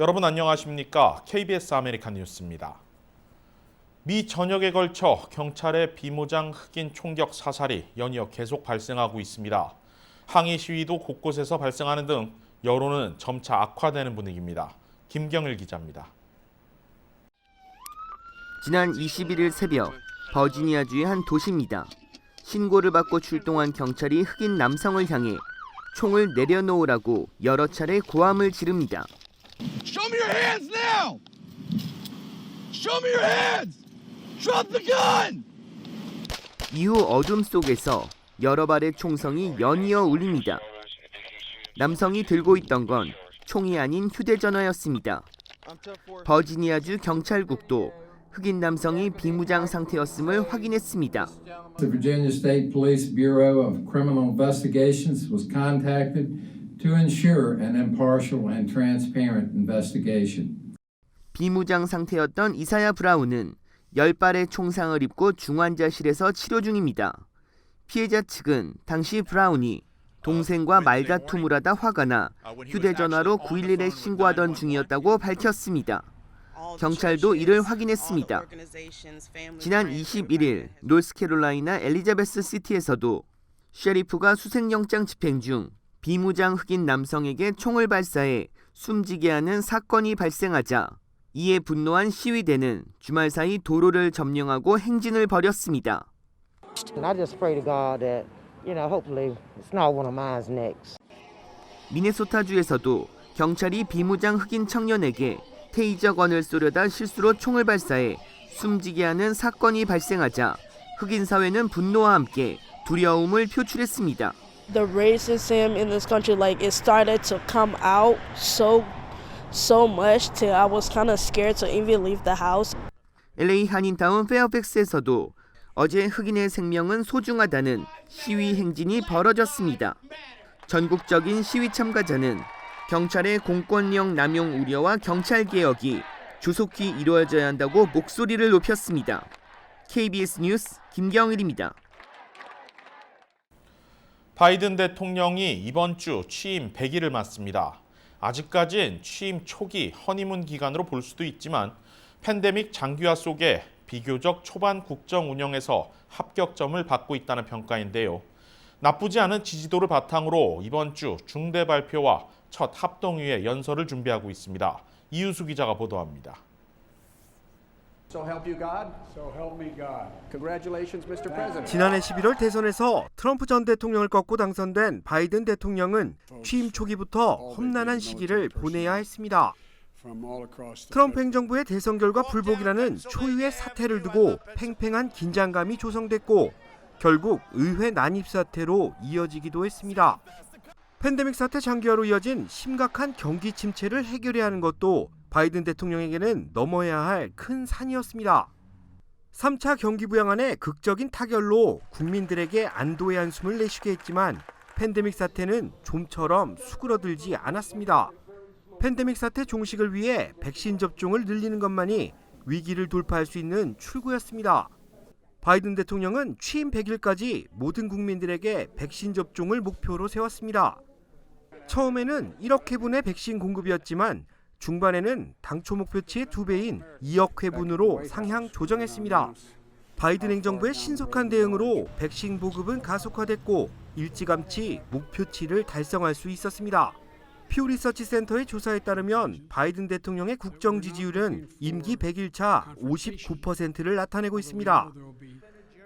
여러분 안녕하십니까? KBS 아메리칸 뉴스입니다. 미 전역에 걸쳐 경찰의 비무장 흑인 총격 사살이 연이어 계속 발생하고 있습니다. 항의 시위도 곳곳에서 발생하는 등 여론은 점차 악화되는 분위기입니다. 김경일 기자입니다. 지난 21일 새벽 버지니아주의 한 도시입니다. 신고를 받고 출동한 경찰이 흑인 남성을 향해 총을 내려놓으라고 여러 차례 고함을 지릅니다. Show me your hands now! Show me your hands! Drop the gun! 이후 어둠 속에서 여러 발의 총성이 연이어 울립니다. 남성이 들고 있던 건 총이 아닌 휴대전화였습니다. 버지니아주 경찰국도 흑인 남성이 비무장 상태였음을 확인했습니다. The Virginia State Police Bureau of Criminal Investigations was contacted to ensure an impartial and transparent investigation. 비무장 상태였던 이사야 브라운은 10발의 총상을 입고 중환자실에서 치료 중입니다. 피해자 측은 당시 브라운이 동생과 말다툼을 하다 화가 나 휴대전화로 911에 신고하던 중이었다고 밝혔습니다. 경찰도 이를 확인했습니다. 지난 21일 노스캐롤라이나 엘리자베스 시티에서도 셰리프가 수색영장 집행 중 비무장 흑인 남성에게 총을 발사해 숨지게 하는 사건이 발생하자 이에 분노한 시위대는 주말 사이 도로를 점령하고 행진을 벌였습니다. I just pray to God that, hopefully it's not one of mine's next. 미네소타주에서도 경찰이 비무장 흑인 청년에게 테이저건을 쏘려다 실수로 총을 발사해 숨지게 하는 사건이 발생하자 흑인 사회는 분노와 함께 두려움을 표출했습니다. The racism in this country, it started to come out so much till I was kind of scared to even leave the house. LA 한인타운 페어팩스에서도 어제 흑인의 생명은 소중하다는 시위 행진이 벌어졌습니다. 전국적인 시위 참가자는 경찰의 공권력 남용 우려와 경찰 개혁이 조속히 이루어져야 한다고 목소리를 높였습니다. KBS 뉴스 김경일입니다. 바이든 대통령이 이번 주 취임 100일을 맞습니다. 아직까진 취임 초기 허니문 기간으로 볼 수도 있지만 팬데믹 장기화 속에 비교적 초반 국정 운영에서 합격점을 받고 있다는 평가인데요. 나쁘지 않은 지지도를 바탕으로 이번 주 중대 발표와 첫 합동의회 연설을 준비하고 있습니다. 이유수 기자가 보도합니다. So help you God. So help me God. Congratulations, Mr. President. 지난해 11월 대선에서 트럼프 전 대통령을 꺾고 당선된 바이든 대통령은 취임 초기부터 험난한 시기를 보내야 했습니다. 트럼프 행정부의 대선 결과 불복이라는 초유의 사태를 두고 팽팽한 긴장감이 조성됐고 결국 의회 난입 사태로 이어지기도 했습니다. 팬데믹 사태 장기화로 이어진 심각한 경기 침체를 해결해야 하는 것도 바이든 대통령에게는 넘어야 할 큰 산이었습니다. 3차 경기 부양안의 극적인 타결로 국민들에게 안도의 한숨을 내쉬게 했지만 팬데믹 사태는 좀처럼 수그러들지 않았습니다. 팬데믹 사태 종식을 위해 백신 접종을 늘리는 것만이 위기를 돌파할 수 있는 출구였습니다. 바이든 대통령은 취임 100일까지 모든 국민들에게 백신 접종을 목표로 세웠습니다. 처음에는 1억 회분의 백신 공급이었지만 중반에는 당초 목표치의 2배인 2억 회분으로 상향 조정했습니다. 바이든 행정부의 신속한 대응으로 백신 보급은 가속화됐고 일찌감치 목표치를 달성할 수 있었습니다. 퓨 리서치 센터의 조사에 따르면 바이든 대통령의 국정 지지율은 임기 100일 차 59%를 나타내고 있습니다.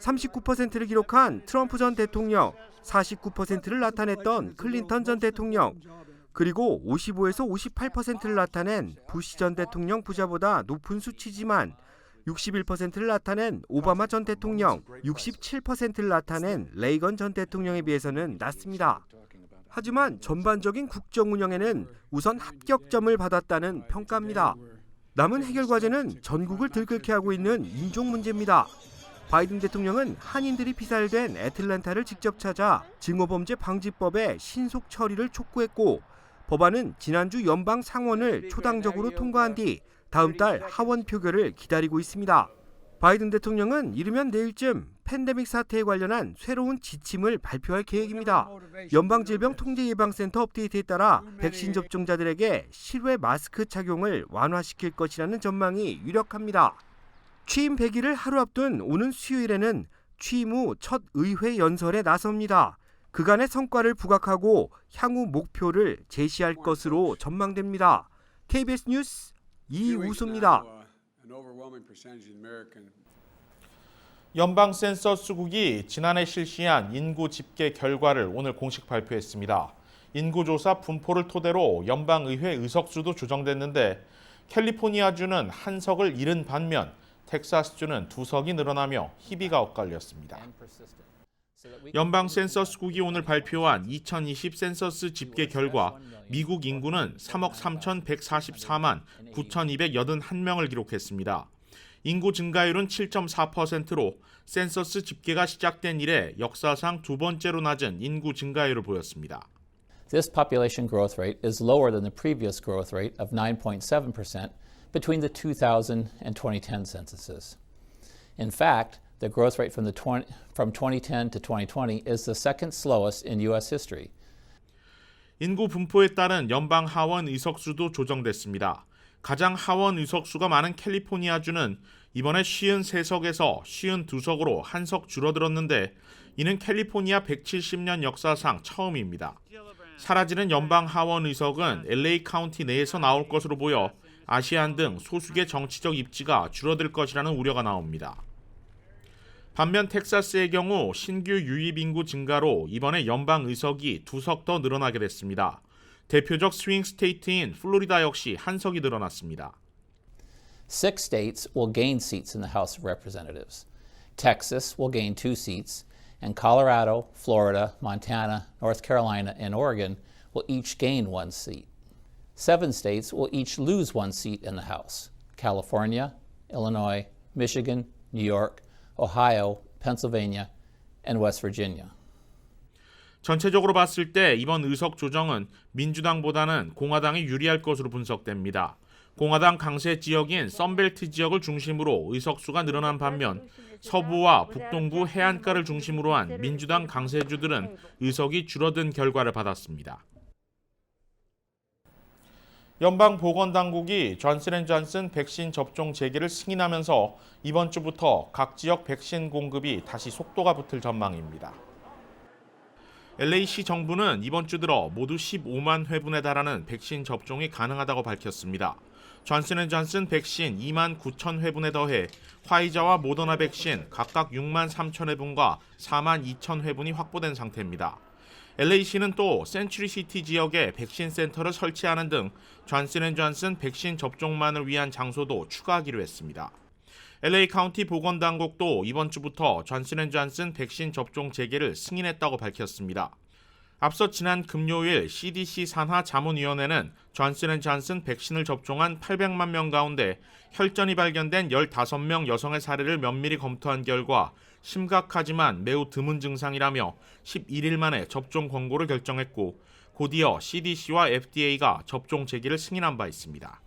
39%를 기록한 트럼프 전 대통령, 49%를 나타냈던 클린턴 전 대통령, 그리고 55에서 58%를 나타낸 부시 전 대통령 부자보다 높은 수치지만 61%를 나타낸 오바마 전 대통령, 67%를 나타낸 레이건 전 대통령에 비해서는 낮습니다. 하지만 전반적인 국정 운영에는 우선 합격점을 받았다는 평가입니다. 남은 해결 과제는 전국을 들끓게 하고 있는 인종 문제입니다. 바이든 대통령은 한인들이 피살된 애틀랜타를 직접 찾아 증오범죄 방지법의 신속 처리를 촉구했고 법안은 지난주 연방 상원을 초당적으로 통과한 뒤 다음 달 하원 표결을 기다리고 있습니다. 바이든 대통령은 이르면 내일쯤 팬데믹 사태에 관련한 새로운 지침을 발표할 계획입니다. 연방질병통제예방센터 업데이트에 따라 백신 접종자들에게 실외 마스크 착용을 완화시킬 것이라는 전망이 유력합니다. 취임 100일을 하루 앞둔 오는 수요일에는 취임 후 첫 의회 연설에 나섭니다. 그간의 성과를 부각하고 향후 목표를 제시할 것으로 전망됩니다. KBS 뉴스 이우수입니다. 연방 센서스국이 지난해 실시한 인구 집계 결과를 오늘 공식 발표했습니다. 인구조사 분포를 토대로 연방의회 의석수도 조정됐는데 캘리포니아주는 한 석을 잃은 반면 텍사스주는 2석이 늘어나며 희비가 엇갈렸습니다. 연방 센서스국이 오늘 발표한 2020 센서스 집계 결과 미국 인구는 3억 3,144만 9,281명을 기록했습니다. 인구 증가율은 7.4%로 센서스 집계가 시작된 이래 역사상 두 번째로 낮은 인구 증가율을 보였습니다. This population growth rate is lower than the previous growth rate of 9.7% between the 2000 and 2010 censuses. In fact, the growth rate from 2010 to 2020 is the second slowest in U.S. history. 인구 분포에 따른 연방 하원 의석수도 조정됐습니다. 가장 하원 의석수가 많은 캘리포니아주는 이번에 53석에서 52석으로 한 석 줄어들었는데 이는 캘리포니아 170년 역사상 처음입니다. 사라지는 연방 하원 의석은 LA 카운티 내에서 나올 것으로 보여 아시안 등 소수의 정치적 입지가 줄어들 것이라는 우려가 나옵니다. 반면 텍사스의 경우 신규 유입 인구 증가로 이번에 연방 의석이 2석 더 늘어나게 됐습니다. 대표적 스윙 스테이트인 플로리다 역시 한 석이 늘어났습니다. 6 states will gain seats in the House of Representatives. Texas will gain 2 seats, and Colorado, Florida, Montana, North Carolina, and Oregon will each gain 1 seat. 7 states will each lose 1 seat in the House: California, Illinois, Michigan, New York, Ohio, Pennsylvania, and West Virginia. 전체적으로 봤을 때 이번 의석 조정은 민주당보다는 공화당이 유리할 것으로 분석됩니다. 공화당 강세 지역인 썬벨트 지역을 중심으로 의석수가 늘어난 반면 서부와 북동부 해안가를 중심으로 한 민주당 강세주들은 의석이 줄어든 결과를 받았습니다. 연방보건당국이 존슨앤존슨 백신 접종 재개를 승인하면서 이번 주부터 각 지역 백신 공급이 다시 속도가 붙을 전망입니다. LA시 정부는 이번 주 들어 모두 15만 회분에 달하는 백신 접종이 가능하다고 밝혔습니다. 존슨앤존슨 백신 2만 9천 회분에 더해 화이자와 모더나 백신 각각 6만 3천 회분과 4만 2천 회분이 확보된 상태입니다. LA시는 또 센츄리시티 지역에 백신 센터를 설치하는 등 존슨앤존슨 백신 접종만을 위한 장소도 추가하기로 했습니다. LA 카운티 보건당국도 이번 주부터 존슨앤존슨 백신 접종 재개를 승인했다고 밝혔습니다. 앞서 지난 금요일 CDC 산하 자문위원회는 존슨앤존슨 백신을 접종한 800만 명 가운데 혈전이 발견된 15명 여성의 사례를 면밀히 검토한 결과 심각하지만 매우 드문 증상이라며 11일 만에 접종 권고를 결정했고 곧이어 CDC와 FDA가 접종 재개를 승인한 바 있습니다.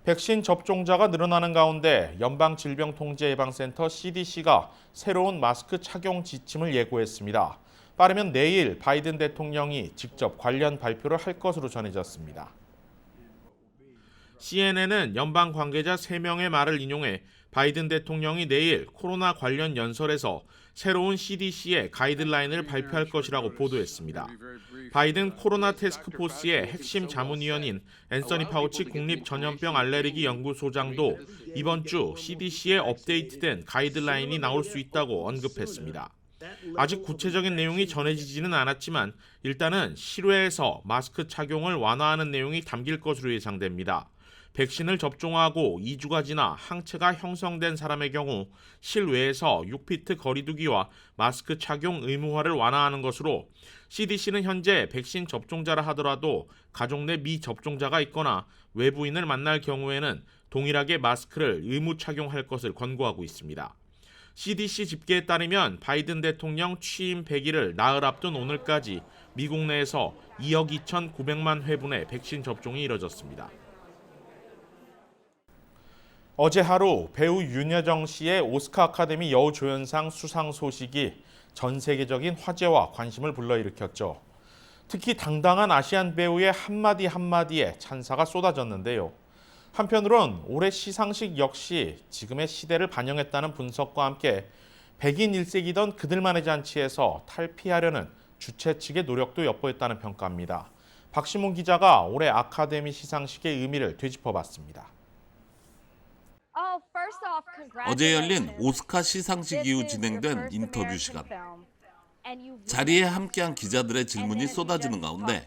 백신 접종자가 늘어나는 가운데 연방질병통제예방센터 CDC가 새로운 마스크 착용 지침을 예고했습니다. 빠르면 내일 바이든 대통령이 직접 관련 발표를 할 것으로 전해졌습니다. CNN은 연방 관계자 3명의 말을 인용해 바이든 대통령이 내일 코로나 관련 연설에서 새로운 CDC의 가이드라인을 발표할 것이라고 보도했습니다. 바이든 코로나 태스크포스의 핵심 자문위원인 앤서니 파우치 국립전염병 알레르기 연구소장도 이번 주 CDC의 업데이트된 가이드라인이 나올 수 있다고 언급했습니다. 아직 구체적인 내용이 전해지지는 않았지만 일단은 실외에서 마스크 착용을 완화하는 내용이 담길 것으로 예상됩니다. 백신을 접종하고 2주가 지나 항체가 형성된 사람의 경우 실외에서 6피트 거리두기와 마스크 착용 의무화를 완화하는 것으로 CDC는 현재 백신 접종자라 하더라도 가족 내 미접종자가 있거나 외부인을 만날 경우에는 동일하게 마스크를 의무 착용할 것을 권고하고 있습니다. CDC 집계에 따르면 바이든 대통령 취임 100일을 나흘 앞둔 오늘까지 미국 내에서 2억 2,900만 회분의 백신 접종이 이뤄졌습니다. 어제 하루 배우 윤여정 씨의 오스카 아카데미 여우조연상 수상 소식이 전 세계적인 화제와 관심을 불러일으켰죠. 특히 당당한 아시안 배우의 한마디 한마디에 찬사가 쏟아졌는데요. 한편으론 올해 시상식 역시 지금의 시대를 반영했다는 분석과 함께 백인 일색이던 그들만의 잔치에서 탈피하려는 주최 측의 노력도 엿보였다는 평가입니다. 박시문 기자가 올해 아카데미 시상식의 의미를 되짚어봤습니다. 어제 열린 오스카 시상식 이후 진행된 인터뷰 시간. 자리에 함께한 기자들의 질문이 쏟아지는 가운데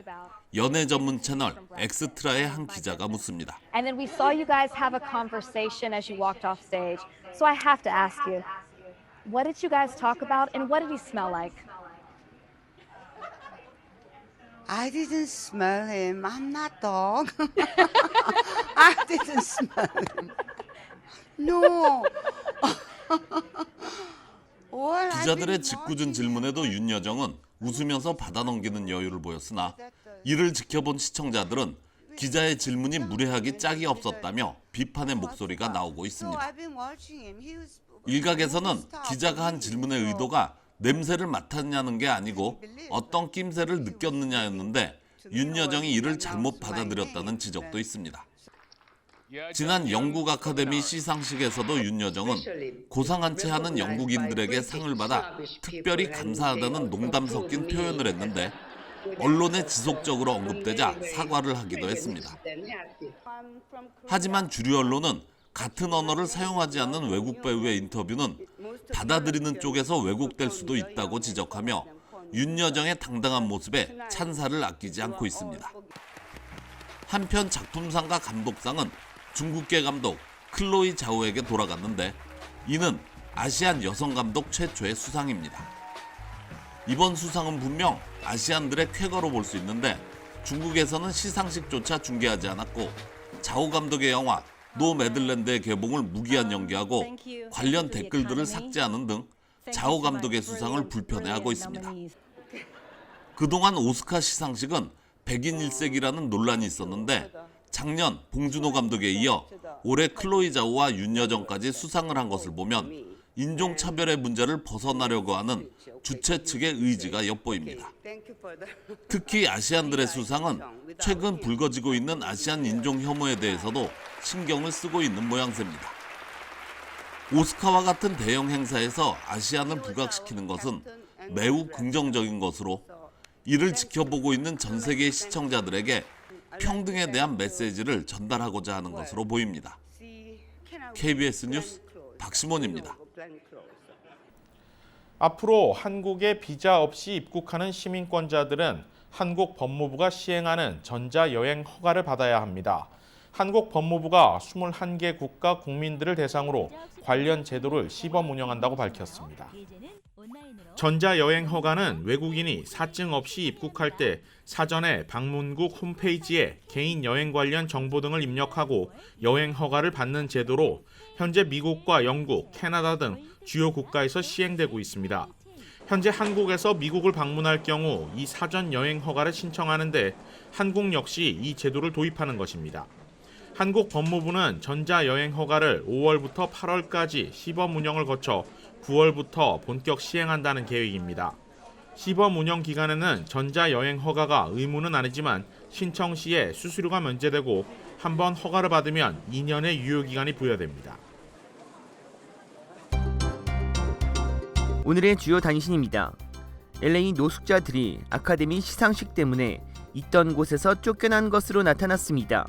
연예 전문 채널 엑스트라의 한 기자가 묻습니다. And then we saw you guys have a conversation as you walked off stage. So I have to ask you, what did you guys talk about and what did he smell like? I didn't smell him. I'm not dog. I didn't smell him. No. 기자들의 짓궂은 질문에도 윤여정은 웃으면서 받아넘기는 여유를 보였으나 이를 지켜본 시청자들은 기자의 질문이 무례하기 짝이 없었다며 비판의 목소리가 나오고 있습니다. 일각에서는 기자가 한 질문의 의도가 냄새를 맡았냐는 게 아니고 어떤 낌새를 느꼈느냐였는데 윤여정이 이를 잘못 받아들였다는 지적도 있습니다. 지난 영국 아카데미 시상식에서도 윤여정은 고상한 채 하는 영국인들에게 상을 받아 특별히 감사하다는 농담 섞인 표현을 했는데 언론에 지속적으로 언급되자 사과를 하기도 했습니다. 하지만 주류 언론은 같은 언어를 사용하지 않는 외국 배우의 인터뷰는 받아들이는 쪽에서 왜곡될 수도 있다고 지적하며 윤여정의 당당한 모습에 찬사를 아끼지 않고 있습니다. 한편 작품상과 감독상은 중국계 감독 클로이 자오에게 돌아갔는데 이는 아시안 여성 감독 최초의 수상입니다. 이번 수상은 분명 아시안들의 쾌거로 볼 수 있는데 중국에서는 시상식조차 중계하지 않았고 자오 감독의 영화 노매들랜드의 개봉을 무기한 연기하고 관련 댓글들을 삭제하는 등 자오 감독의 수상을 불편해하고 있습니다. 그동안 오스카 시상식은 백인 일색이라는 논란이 있었는데 작년 봉준호 감독에 이어 올해 클로이 자오와 윤여정까지 수상을 한 것을 보면 인종차별의 문제를 벗어나려고 하는 주최 측의 의지가 엿보입니다. 특히 아시안들의 수상은 최근 불거지고 있는 아시안 인종 혐오에 대해서도 신경을 쓰고 있는 모양새입니다. 오스카와 같은 대형 행사에서 아시안을 부각시키는 것은 매우 긍정적인 것으로 이를 지켜보고 있는 전 세계의 시청자들에게 평등에 대한 메시지를 전달하고자 하는 것으로 보입니다. KBS 뉴스 박시몬입니다. 앞으로 한국에 비자 없이 입국하는 시민권자들은 한국 법무부가 시행하는 전자여행 허가를 받아야 합니다. 한국 법무부가 21개 국가 국민들을 대상으로 관련 제도를 시범 운영한다고 밝혔습니다. 전자여행 허가는 외국인이 사증 없이 입국할 때 사전에 방문국 홈페이지에 개인 여행 관련 정보 등을 입력하고 여행 허가를 받는 제도로 현재 미국과 영국, 캐나다 등 주요 국가에서 시행되고 있습니다. 현재 한국에서 미국을 방문할 경우 이 사전 여행 허가를 신청하는데 한국 역시 이 제도를 도입하는 것입니다. 한국 법무부는 전자여행 허가를 5월부터 8월까지 시범 운영을 거쳐 9월부터 본격 시행한다는 계획입니다. 시범 운영 기간에는 전자여행 허가가 의무는 아니지만 신청 시에 수수료가 면제되고 한번 허가를 받으면 2년의 유효기간이 부여됩니다. 오늘의 주요 단신입니다. LA 노숙자들이 아카데미 시상식 때문에 있던 곳에서 쫓겨난 것으로 나타났습니다.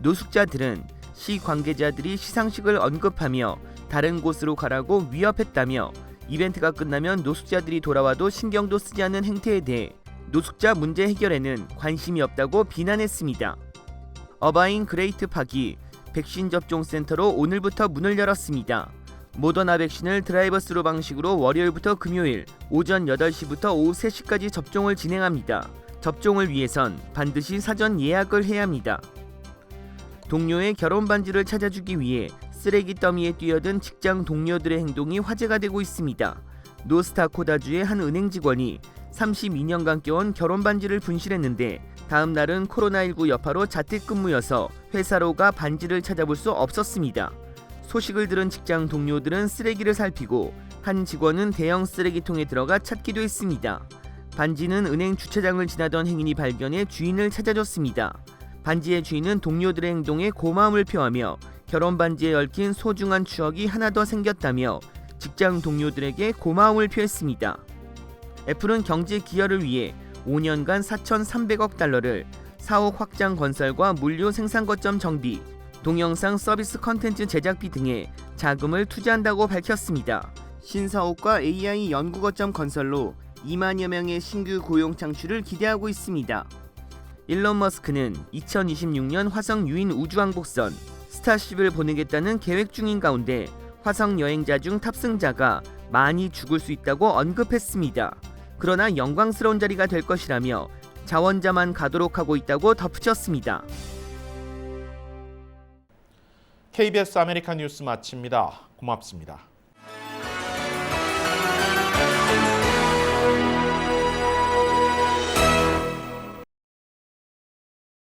노숙자들은 시 관계자들이 시상식을 언급하며 다른 곳으로 가라고 위협했다며 이벤트가 끝나면 노숙자들이 돌아와도 신경도 쓰지 않는 행태에 대해 노숙자 문제 해결에는 관심이 없다고 비난했습니다. 어바인 그레이트 파기 백신 접종 센터로 오늘부터 문을 열었습니다. 모더나 백신을 드라이버스루 방식으로 월요일부터 금요일 오전 8시부터 오후 3시까지 접종을 진행합니다. 접종을 위해선 반드시 사전 예약을 해야 합니다. 동료의 결혼 반지를 찾아주기 위해 쓰레기 더미에 뛰어든 직장 동료들의 행동이 화제가 되고 있습니다. 노스다코다주의 한 은행 직원이 32년간 껴온 결혼 반지를 분실했는데 다음 날은 코로나19 여파로 자택근무여서 회사로 가 반지를 찾아볼 수 없었습니다. 소식을 들은 직장 동료들은 쓰레기를 살피고 한 직원은 대형 쓰레기통에 들어가 찾기도 했습니다. 반지는 은행 주차장을 지나던 행인이 발견해 주인을 찾아줬습니다. 반지의 주인은 동료들의 행동에 고마움을 표하며 결혼 반지에 얽힌 소중한 추억이 하나 더 생겼다며 직장 동료들에게 고마움을 표했습니다. 애플은 경제 기여를 위해 5년간 4,300억 달러를 사옥 확장 건설과 물류 생산 거점 정비, 동영상 서비스 컨텐츠 제작비 등에 자금을 투자한다고 밝혔습니다. 신사옥과 AI 연구 거점 건설로 2만여 명의 신규 고용 창출을 기대하고 있습니다. 일론 머스크는 2026년 화성 유인 우주왕복선 스타쉽을 보내겠다는 계획 중인 가운데 화성 여행자 중 탑승자가 많이 죽을 수 있다고 언급했습니다. 그러나 영광스러운 자리가 될 것이라며 자원자만 가도록 하고 있다고 덧붙였습니다. KBS 아메리칸 뉴스 마칩니다. 고맙습니다.